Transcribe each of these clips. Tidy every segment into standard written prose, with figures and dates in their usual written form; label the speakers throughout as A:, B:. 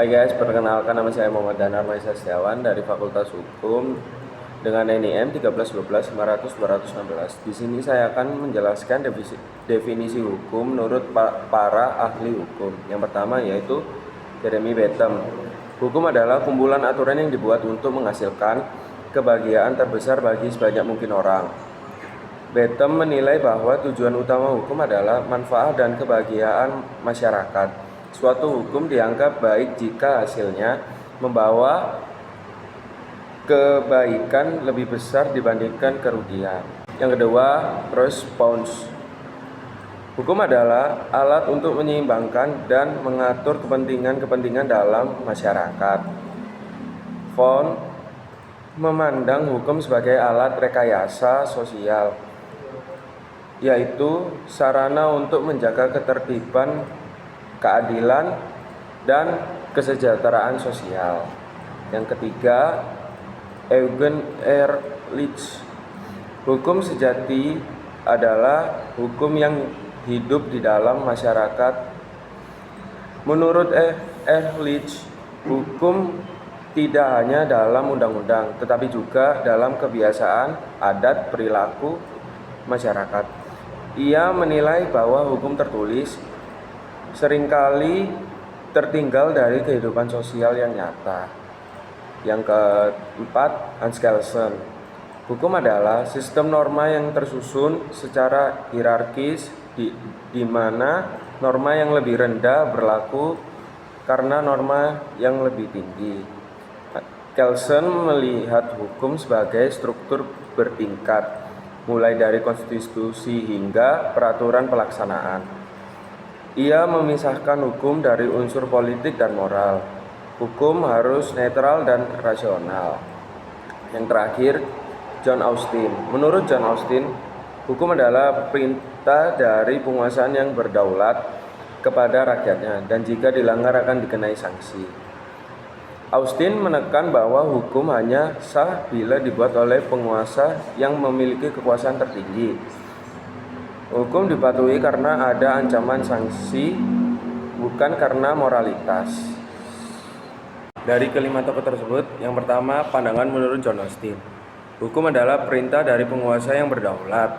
A: Hai guys, perkenalkan nama saya Muhammad Danar Maisa Setiawan dari Fakultas Hukum dengan NIM 1312 500 216. Di sini saya akan menjelaskan definisi hukum menurut para ahli hukum. Yang pertama yaitu Jeremy Bentham. Hukum adalah kumpulan aturan yang dibuat untuk menghasilkan kebahagiaan terbesar bagi sebanyak mungkin orang. Bentham menilai bahwa tujuan utama hukum adalah manfaat dan kebahagiaan masyarakat. Suatu hukum dianggap baik jika hasilnya membawa kebaikan lebih besar dibandingkan kerugian. Yang kedua, response. Hukum adalah alat untuk menyeimbangkan dan mengatur kepentingan-kepentingan dalam masyarakat. Font memandang hukum sebagai alat rekayasa sosial, yaitu sarana untuk menjaga ketertiban, keadilan, dan kesejahteraan sosial. Yang ketiga, Eugen Ehrlich. Hukum sejati adalah hukum yang hidup di dalam masyarakat. Menurut Ehrlich, hukum tidak hanya dalam undang-undang, tetapi juga dalam kebiasaan, adat, perilaku masyarakat. Ia menilai bahwa hukum tertulis seringkali tertinggal dari kehidupan sosial yang nyata. Yang keempat, Hans Kelsen. Hukum adalah sistem norma yang tersusun secara hierarkis di mana norma yang lebih rendah berlaku karena norma yang lebih tinggi. Kelsen melihat hukum sebagai struktur bertingkat, mulai dari konstitusi hingga peraturan pelaksanaan. Ia memisahkan hukum dari unsur politik dan moral. Hukum harus netral dan rasional. Yang terakhir, John Austin. Menurut John Austin, hukum adalah perintah dari penguasa yang berdaulat kepada rakyatnya dan jika dilanggar akan dikenai sanksi. Austin menekan bahwa hukum hanya sah bila dibuat oleh penguasa yang memiliki kekuasaan tertinggi. Hukum dipatuhi karena ada ancaman sanksi, bukan karena moralitas. Dari kelima tokoh tersebut, yang pertama, pandangan menurut John Austin. Hukum adalah perintah dari penguasa yang berdaulat.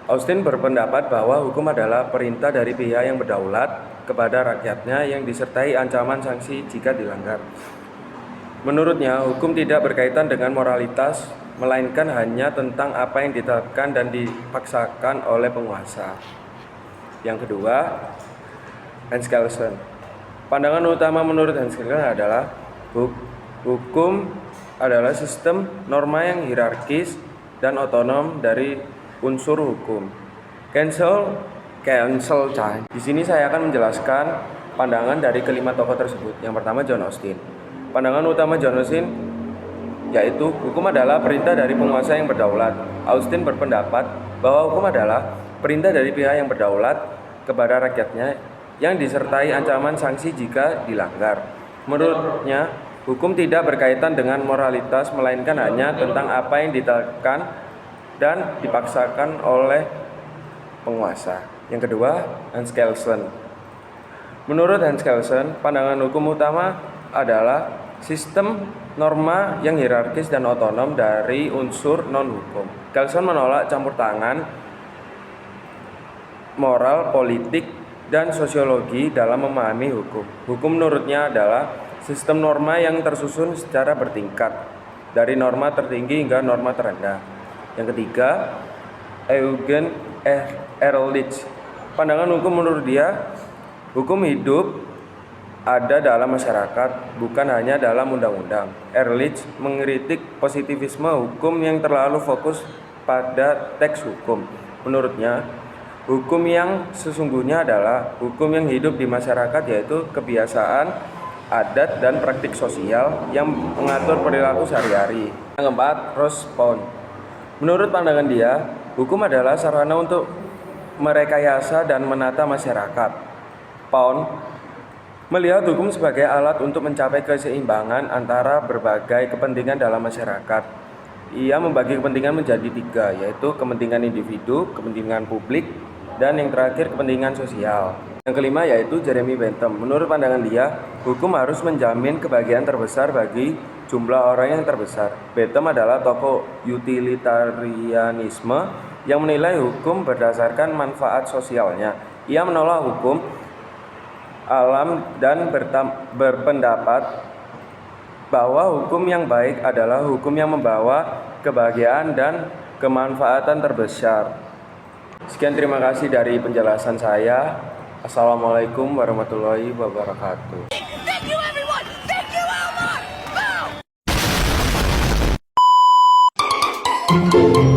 A: Austin berpendapat bahwa hukum adalah perintah dari pihak yang berdaulat kepada rakyatnya yang disertai ancaman sanksi jika dilanggar. Menurutnya, hukum tidak berkaitan dengan moralitas, melainkan hanya tentang apa yang ditetapkan dan dipaksakan oleh penguasa. Yang kedua, Hans Kelsen. Pandangan utama menurut Hans Kelsen adalah hukum adalah sistem norma yang hierarkis dan otonom dari unsur hukum. Cancel. Di sini saya akan menjelaskan pandangan dari kelima tokoh tersebut. Yang pertama, John Austin. Pandangan utama John Austin yaitu hukum adalah perintah dari penguasa yang berdaulat. Austin berpendapat bahwa hukum adalah perintah dari pihak yang berdaulat kepada rakyatnya yang disertai ancaman sanksi jika dilanggar. Menurutnya, hukum tidak berkaitan dengan moralitas melainkan hanya tentang apa yang ditekan dan dipaksakan oleh penguasa. Yang kedua, Hans Kelsen. Menurut Hans Kelsen, pandangan hukum utama adalah sistem norma yang hierarkis dan otonom dari unsur non-hukum. Kelsen menolak campur tangan moral, politik, dan sosiologi dalam memahami hukum. Hukum menurutnya adalah sistem norma yang tersusun secara bertingkat, dari norma tertinggi hingga norma terendah. Yang ketiga, Eugen Ehrlich. Pandangan hukum menurut dia, hukum hidup ada dalam masyarakat, bukan hanya dalam undang-undang. Ehrlich mengkritik positivisme hukum yang terlalu fokus pada teks hukum. Menurutnya, hukum yang sesungguhnya adalah hukum yang hidup di masyarakat, yaitu kebiasaan, adat, dan praktik sosial yang mengatur perilaku sehari-hari. Yang keempat, respon. Menurut pandangan dia, hukum adalah sarana untuk merekayasa dan menata masyarakat. Pound melihat hukum sebagai alat untuk mencapai keseimbangan antara berbagai kepentingan dalam masyarakat. Ia membagi kepentingan menjadi 3, yaitu kepentingan individu, kepentingan publik, dan yang terakhir kepentingan sosial. Yang kelima yaitu Jeremy Bentham. Menurut pandangan dia, hukum harus menjamin kebahagiaan terbesar bagi jumlah orang yang terbesar. Bentham adalah tokoh utilitarianisme yang menilai hukum berdasarkan manfaat sosialnya. Ia menolak hukum alam dan berpendapat bahwa hukum yang baik adalah hukum yang membawa kebahagiaan dan kemanfaatan terbesar. Sekian, terima kasih dari penjelasan saya. Assalamualaikum warahmatullahi wabarakatuh.
B: Thank you, everyone! Thank you, Elmar! Boom!